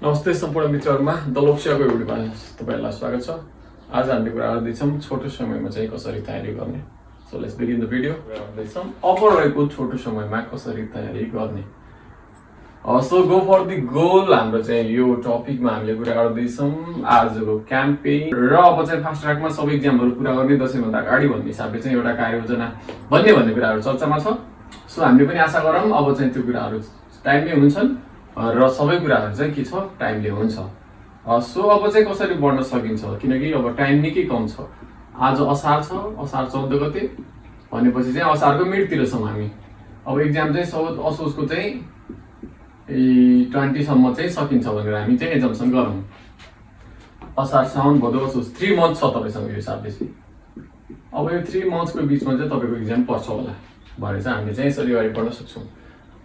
नमस्ते सम्पूर्ण मित्रहरुमा दलोप्सियाको भिडियोमा तपाईहरुलाई स्वागत छ। आज हामीले कुरा गर्दैछौं छोटो समयमा चाहिँ कसरी तयारी गर्ने। So let's begin the video. गर्दैछौं अब रहेको छोटो समयमा कसरी तयारी गर्ने। So go for the goal हाम्रो चाहिँ यो टपिकमा हामीले कुरा गर्दैछौं आजको क्याम्पेन र अब चाहिँ फास्ट ट्र्याकमा सबै एक्जामहरु पूरा गर्ने दशैंभन्दा अगाडि भन्ने हिसाबले चाहिँ एउटा कार्ययोजना भन्ने कुराहरु चर्चामा छ। सो हामीले पनि आशा गरौँ अब चाहिँ त्यो कुराहरु टाइममै हुन्छन् र सबै कुराहरु चाहिँ के छ टाइमले हुन्छ। सो अब चाहिँ कसरी बढ्न सकिन्छ किनकि अब टाइम निकै कम छ। आज असार छ, असार 14 गते भनेपछि चाहिँ असारको मिडतिर छौं हामी। अब एक्जाम चाहिँ साउथ असोजको चाहिँ 20 सम्म चाहिँ सकिन्छ भनेर हामी चाहिँ एजम्पसन गरौँ। असार साउन भदौ असोज 3 मन्थ छ तपाईसँग यो हिसाबले चाहिँ। अब यो 3 मन्थ्सको बीचमा चाहिँ तपाईको एक्जाम पर्छ होला भने चाहिँ हामीले चाहिँ यसरी अगाडि बढ्न सक्छौं।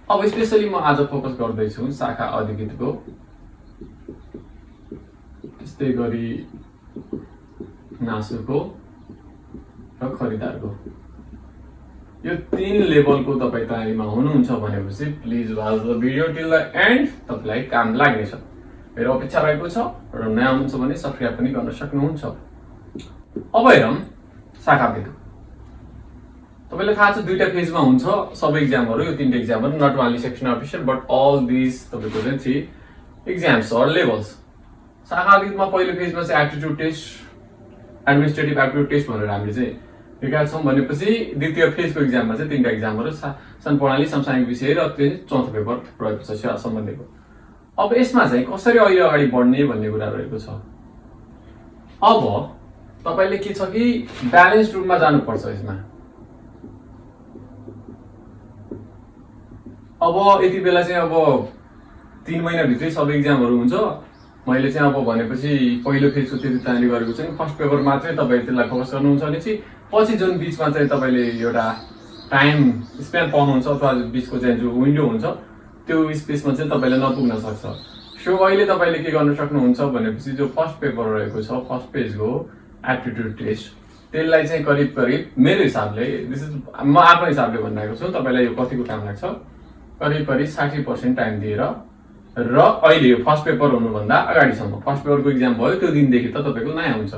अब स्पेशली म आज फोकस गर्दै छु शाखा अधिकृतको, त्यस्तै गरी नासुको र खरिदारको। यो 3 लेभलको तपाई तयारीमा हुनुहुन्छ भनेपछि please watch the video till the and, तपाईलाई काम लाग्नेछ। मेरो अपेक्षा रहेको छ र नयाँ हुनुहुन्छ भने सब्स्क्राइब पनि गर्न सक्नुहुन्छ। अब हेरौं शाखा अधिकृत। तपाईलाई थाहा छ दुईटा फेजमा हुन्छ सबै एक्जामहरु, यो 3टा एक्जामहरु, not only section officer but all this तपाईको चाहिँ 3 एक्जाम्स अर लेभल्स। शाखा अधिकृतमा पहिलो फेजमा चाहिँ aptitude test, administrative aptitude test भनेर हामीले चाहिँ लेखेका छौं। भनेपछि द्वितीय फेजको एक्जाममा चाहिँ 3टा एक्जामहरु शासन प्रणाली, समसामयिक विषय र चौथो पेपर रहेको छ सेवा सम्बन्धीको। अब यसमा चाहिँ कसरी अहिले अगाडि बढ्ने भन्ने कुरा रहेको छ। अब तपाईले के छ कि ब्यालेन्स रुटमा जानुपर्छ यसमा। अब यति बेला चाहिँ अब 3 महिना भित्रै सबै एक्जामहरु हुन्छ। मैले चाहिँ अब भनेपछि पहिलो फेजको त्यति तयारी गरेको चाहिँ फर्स्ट पेपर मात्रै तपाई त्यसलाई फोकस गर्नुहुन्छ भने चाहिँ पछि जुन बीचमा चाहिँ तपाईले एउटा टाइम स्प्यान पाउनुहुन्छ अथवा बीचको चाहिँ जो विन्डो हुन्छ त्यो स्पेसमा चाहिँ तपाईले नपुग्न सक्छ। सो अहिले तपाईले के गर्न सक्नुहुन्छ भनेपछि जो फर्स्ट पेपर रहेको छ फर्स्ट पेजको एप्टिट्युड टेस्ट, त्यसलाई चाहिँ करिब मेरो हिसाबले दिस इज म आफ्नो हिसाबले भनिरहेको छु, तपाईलाई यो कतिको काम लाग्छ करिब 60% टाइम दिएर र अहिले यो फर्स्ट पेपर हुनुभन्दा अगाडिसम्म, फर्स्ट पेपरको एक्जाम भयो त्यो दिनदेखि त तपाईको नयाँ हुन्छ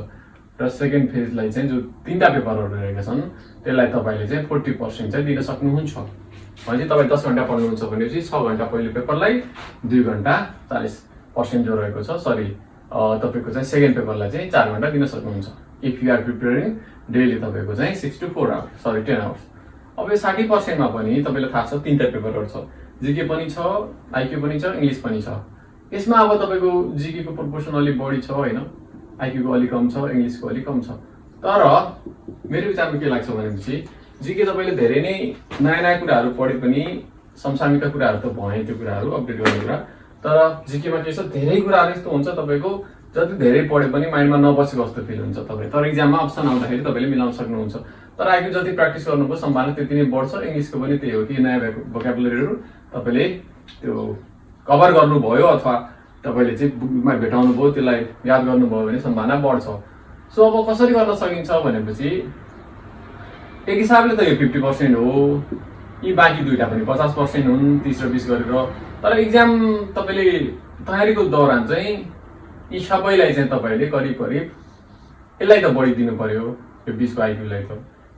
र सेकेन्ड फेजलाई चाहिँ जो 3टा पेपरहरु रहेका छन् त्यसलाई तपाईले चाहिँ 40% चाहिँ दिन सक्नुहुन्छ। भनेपछि तपाई 10 घण्टा पढ्नुहुन्छ भनेपछि 6 घण्टा पहिलो पेपरलाई, 2 घण्टा 40% जो रहेको छ सरी तपाईको चाहिँ सेकेन्ड पेपरलाई चाहिँ 4 घण्टा दिन सक्नुहुन्छ। If you are preparing daily तपाईको चाहिँ 6 to 4 आवर्स सरी 10 आवर्स। अब यो 60% मा पनि तपाईलाई थाहा छ 3टा पेपरहरु छ, जीके पनि छ, आईक्यू पनि छ, इंग्लिश पनि छ। यसमा अब तपाईको जीके को प्रोपोर्सन अलि बढी छ हैन, आईक्यू को अलि कम छ, इंग्लिश को अलि कम छ। तर मेरो विचारमा के लाग्छ भनेपछि जीके तपाईले धेरै नै नयाँ कुराहरु पढे पनि समसामयिकका कुराहरु त भए त्यो कुराहरु अपडेट गर्ने कुरा, तर जीके मा के छ धेरै कुराहरु यस्तो हुन्छ तपाईको जति धेरै पढे पनि माइन्डमा नबसेको जस्तो फिल हुन्छ तपाईँ। तर एक्जाममा अप्सन आउँदाखेरि तपाईले मिलाउन सक्नुहुन्छ। तर आईक्यू जति प्र्याक्टिस गर्नुभयो सम्भावना त्यति नै बढ्छ। इंग्लिशको पनि त्यही हो कि नयाँ भोकाबुलरीहरु तपाईले त्यो कभर गर्नुभयो अथवा तपाईले चाहिँ बुकमा भेटाउनु भयो त्यसलाई याद गर्नुभयो भने सम्भावना बढ्छ। सो अब कसरी गर्न सकिन्छ भनेपछि एक हिसाबले त यो 50% हो, यी बाँकी दुईटा पनि 50% हुन्, 30 र 20 गरेर। तर एक्जाम तपाईले तयारीको दौरान चाहिँ यी सबैलाई चाहिँ तपाईले करिब यसलाई त बढी दिनु पर्यो यो 20 को आईक्यूलाई त,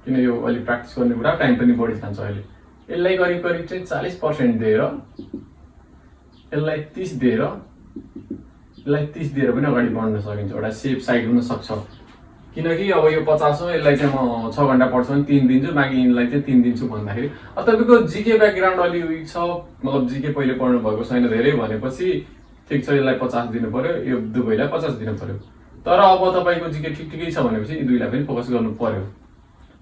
किन यो अलि प्र्याक्टिस गर्ने कुरा टाइम पनि बढी जान्छ अहिले। यसलाई करिब चाहिँ 40% दिएर, यसलाई 30 दिएर, यसलाई 30 दिएर पनि अगाडि बढ्न सकिन्छ। एउटा सेफ साइड हुन सक्छ किनकि अब यो 50 हो, यसलाई चाहिँ म 6 घण्टा पढ्छु भने 3 दिन्छु, बाँकी यिनलाई चाहिँ 3 दिन्छु भन्दाखेरि तपाईको जीके ब्याकग्राउन्ड अलि विक छ, मतलब जीके पहिले पढ्नु भएको छैन धेरै भनेपछि ठीक छ यसलाई 50 दिनु पर्यो, यो दुवैलाई 50 दिनु पर्यो। तर अब तपाईको जीके ठिकै छ भनेपछि यी दुईलाई पनि फोकस गर्नु पर्यो।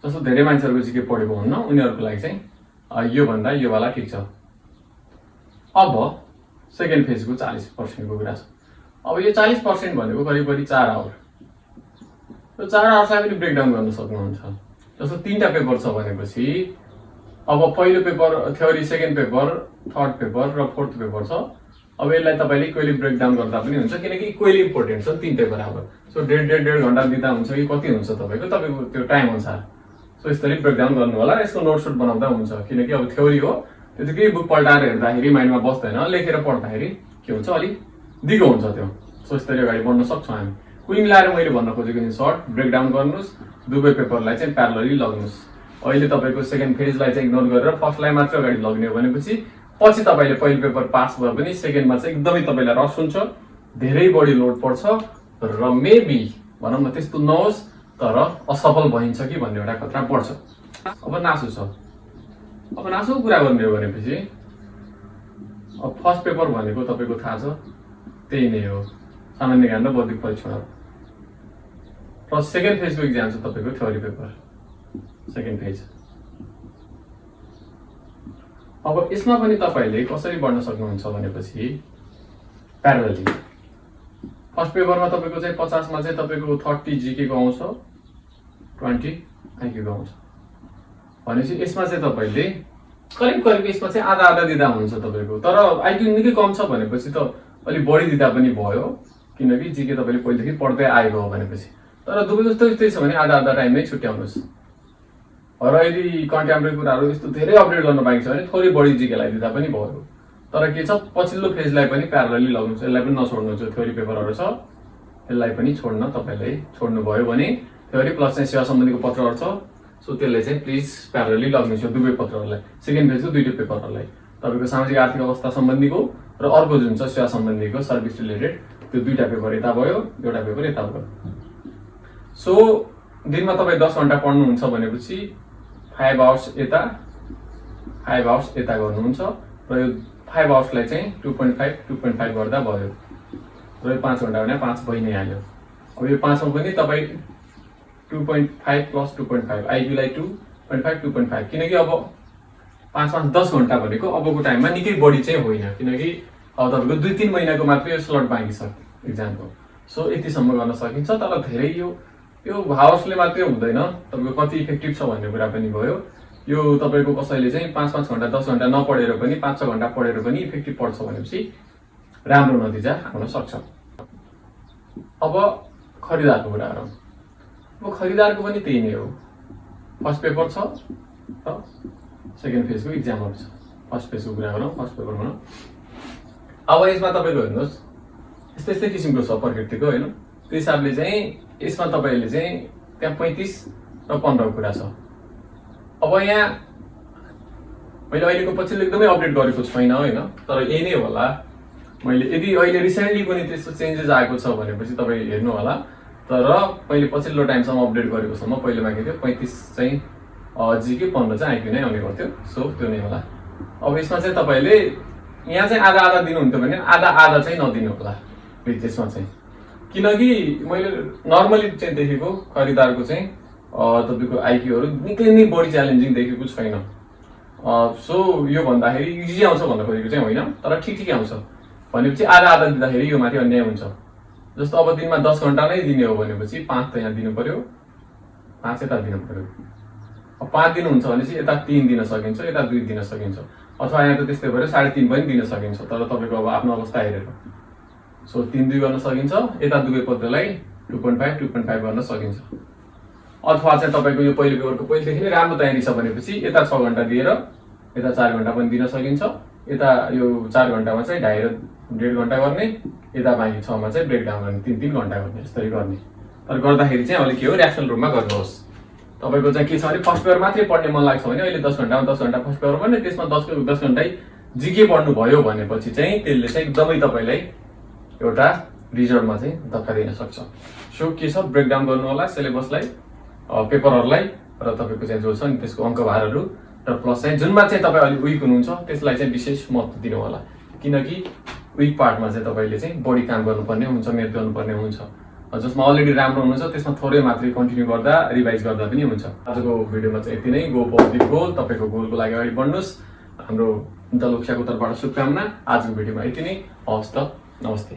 जस्तो धेरै मान्छेहरुको जीके पढेको हुन्न उनीहरुको लागि चाहिँ यो भन्दा यो वाला ठीक छ। अब सेकेन्ड फेजको 40% को कुरा छ। अब यो 40% भनेको करिब 4 आवर। यो 4 आवर्सलाई पनि ब्रेकडाउन गर्न सक्नुहुन्छ। जस्तो 3टा पेपर छ भनेपछि अब पहिलो paper theory, second paper, third paper र फोर्थ पेपर छ। अब यसलाई तपाईले इक्वली ब्रेकडाउन गर्दा पनि हुन्छ किनकि इक्वली इम्पोर्टेन्ट छ 3टा बराबर। सो 1.5 घण्टा दिँदा हुन्छ कि कति हुन्छ तपाईको त्यो टाइम अनुसार। सो यसरी ब्रेकडाउन गर्नु होला। यसको नोट बनाउँदा हुन्छ किनकि अब थ्योरी हो त्यतिकै बुक पल्टाएर हेर्दाखेरि माइन्डमा बस्दैन, लेखेर पढ्दाखेरि के हुन्छ अलि दिगो हुन्छ त्यो। सो यसरी अगाडि बढ्न सक्छौँ हामी। कुल मिलाएर मैले भन्न खोजेको इन सर्ट ब्रेकडाउन गर्नुहोस्, दुवै पेपरलाई चाहिँ प्यारलली लग्नुहोस्। अहिले तपाईँको सेकेन्ड फेजलाई चाहिँ इग्नोर गरेर फर्स्टलाई मात्र अगाडि लग्ने हो भनेपछि पछि तपाईँले पहिलो पेपर पास भए पनि सेकेन्डमा चाहिँ एकदमै तपाईँलाई रस हुन्छ, धेरै बढी लोड पर्छ र मेबी भनौँ न त्यस्तो नहोस् तर असफल भइन्छ कि भन्ने एउटा खतरा बढ्छ। अब नासो छ। अब नासोको कुरा गर्ने हो भनेपछि अब फर्स्ट पेपर भनेको तपाईँको थाहा छ त्यही नै हो, सामान्य ज्ञान र बौद्धिक परीक्षणहरू। र सेकेन्ड फेजको इक्जाम छ तपाईँको थ्योरी पेपर, सेकेन्ड फेज। अब यसमा पनि तपाईँले कसरी बढ्न सक्नुहुन्छ भनेपछि प्यारलली फर्स्ट पेपरमा तपाईँको चाहिँ 50 मा चाहिँ तपाईँको 30 जीकेको आउँछ, 20 आइक्यूको आउँछ भनेपछि यसमा चाहिँ तपाईँले करिब करिब यसमा चाहिँ आधा आधा दिँदा हुन्छ तपाईँको। तर आइक्यू निकै कम छ भनेपछि त अलिक बढी दिँदा पनि भयो, किनकि जीके तपाईँले पहिलेदेखि पढ्दै आएको हो भनेपछि। तर दुवै जस्तो यस्तै छ भने आधा आधा टाइममै छुट्याउनुहोस्। र यदि कन्टेम्पोरेरी कुराहरू यस्तो धेरै अपडेट गर्न बाँकी छ भने थोरै बढी जीकेलाई दिँदा पनि भयो। तर के छ पछिल्लो फेजलाई पनि प्यारलली लग्नुहोस्, यसलाई पनि नछोड्नु। जो थ्योरी पेपरहरू छ यसलाई पनि छोड्न तपाईँले छोड्नुभयो भने थ्योरी प्लस चाहिँ सेवा सम्बन्धीको पत्रहरू छ, सो त्यसले चाहिँ प्लिज प्यारलली लग्नुहोस् यो दुवै पत्रहरूलाई, सेकेन्ड फेजको दुईटै पेपरहरूलाई। तपाईँको सामाजिक आर्थिक अवस्था सम्बन्धीको र अर्को जुन छ सेवा सम्बन्धीको सर्भिस रिलेटेड, त्यो दुईटा पेपर यता भयो, एउटा पेपर यता भयो। सो दिनमा तपाईँ 10 घन्टा पढ्नुहुन्छ भनेपछि 5 आवर्स यता 5 आवर्स यता गर्नुहुन्छ र यो 5 आवर्सलाई चाहिँ 2.5 गर्दा भयो र यो 5 घन्टा भने 5 भइ नै हाल्यो। अब यो 5 मा पनि तपाईँ 2.5 प्लस 2.5 आइक्यूलाई 2.5 2.5, किनकि अब 5 10 घन्टा भनेको अबको टाइममा निकै बढी चाहिँ होइन, किनकि अब तपाईँको 2-3 महिनाको मात्र यो स्लट बाँकी छ इक्जामको। सो यतिसम्म गर्न सकिन्छ। तर धेरै यो हाउसले मात्रै हुँदैन, तपाईँको कति इफेक्टिभ छ भन्ने कुरा पनि भयो। यो तपाईँको कसैले चाहिँ 5-5 घन्टा 10 घन्टा नपढेर पनि 5-6 घन्टा पढेर पनि इफेक्टिभ पढ्छ भनेपछि राम्रो नतिजा आउन सक्छ। अब खरिदारको कुरा गरौँ। अब खरिदारको पनि त्यही नै हो, फर्स्ट पेपर छ र सेकेन्ड फेजको इक्जामहरू छ। फर्स्ट फेजको कुरा गरौँ, फर्स्ट पेपर भनौँ। अब यसमा तपाईँको हेर्नुहोस् यस्तै यस्तै किसिमको छ प्रकृतिको होइन, त्यो हिसाबले चाहिँ यसमा तपाईँले चाहिँ त्यहाँ 35 र 15 को कुरा छ। अब यहाँ मैले अहिलेको पछिल्लो एकदमै अपडेट गरेको छैन होइन, तर यही नै होला। मैले यदि अहिले रिसेन्टली पनि त्यस्तो चेन्जेस आएको छ भनेपछि तपाईँ हेर्नु होला। तर मैले पछिल्लो टाइमसम्म अपडेट गरेकोसम्म पहिलोमा के थियो 35 चाहिँ जीके 15 चाहिँ आइक्यू नै आउने गर्थ्यो। सो त्यो नै होला। अब यसमा चाहिँ तपाईँले यहाँ चाहिँ आधा आधा दिनुहुन्थ्यो भने आधा आधा चाहिँ नदिनु होला त्यसमा चाहिँ, किनकि मैले नर्मली चाहिँ देखेको खरिदारको चाहिँ तपाईँको आइक्यूहरू निकै नै बढी च्यालेन्जिङ देखेको छैन। सो यो भन्दाखेरि इजी आउँछ भन्न खोजेको चाहिँ होइन, तर ठिकै आउँछ भनेपछि आधा आधा दिँदाखेरि यो माथि अन्याय हुन्छ। जस्तो अब दिनमा 10 घन्टा नै दिने हो भनेपछि 5 त यहाँ दिनु पर्यो, 5 यता दिनु पर्यो। अब 5 दिनुहुन्छ भनेपछि यता 3 दिन सकिन्छ, यता 2 दिन सकिन्छ, अथवा यहाँ त त्यस्तै भएर 3.5 पनि दिन सकिन्छ, तर तपाईँको अब आफ्नो अवस्था हेरेर। सो 3-2 गर्न सकिन्छ, यता दुवै पत्रलाई 2.5 गर्न सकिन्छ। अथवा चाहिँ तपाईँको यो पहिलो पेपरको पहिलेदेखि नै राम्रो तयारी छ भनेपछि यता 6 घन्टा दिएर यता 4 घन्टा पनि दिन सकिन्छ। यता यो 4 घन्टामा चाहिँ 2.5 र 1.5 घन्टा गर्ने, यता बाँकी 6 मा चाहिँ ब्रेकडाउन गर्ने, 3-3 घन्टा गर्ने, यसरी गर्ने। तर गर्दाखेरि चाहिँ अहिले के हो ऱ्यासनल रूपमा गर्नुहोस्। तपाईँको चाहिँ के छ भने फर्स्ट पेपर मात्रै पढ्ने मन लाग्छ भने अहिले 10 घन्टामा 10 घन्टा फर्स्ट पेपर भने त्यसमा 10 घन्टै जिके पढ्नु भयो भनेपछि चाहिँ त्यसले चाहिँ एकदमै तपाईँलाई एउटा रिजल्टमा चाहिँ धक्का दिन सक्छ। सो के छ ब्रेकडाउन गर्नु होला सिलेबसलाई, पेपरहरूलाई र तपाईँको चाहिँ जो छ नि त्यसको अङ्कभारहरू र प्लस चाहिँ जुनमा चाहिँ तपाईँ अलिक विक हुनुहुन्छ त्यसलाई चाहिँ विशेष महत्त्व दिनु होला, किनकि विक पार्टमा चाहिँ तपाईँले चाहिँ बढी काम गर्नुपर्ने हुन्छ, मेहनत गर्नुपर्ने हुन्छ। जसमा अलरेडी राम्रो हुनुहुन्छ त्यसमा थोरै मात्रै कन्टिन्यू गर्दा रिभाइज गर्दा पनि हुन्छ। आजको भिडियोमा चाहिँ यति नै। गो फर द गोल, तपाईँको गोलको लागि अगाडि बढ्नुहोस्। हाम्रो दलोक्षाको तर्फबाट शुभकामना। आजको भिडियोमा यति नै। हवस् त, नमस्ते।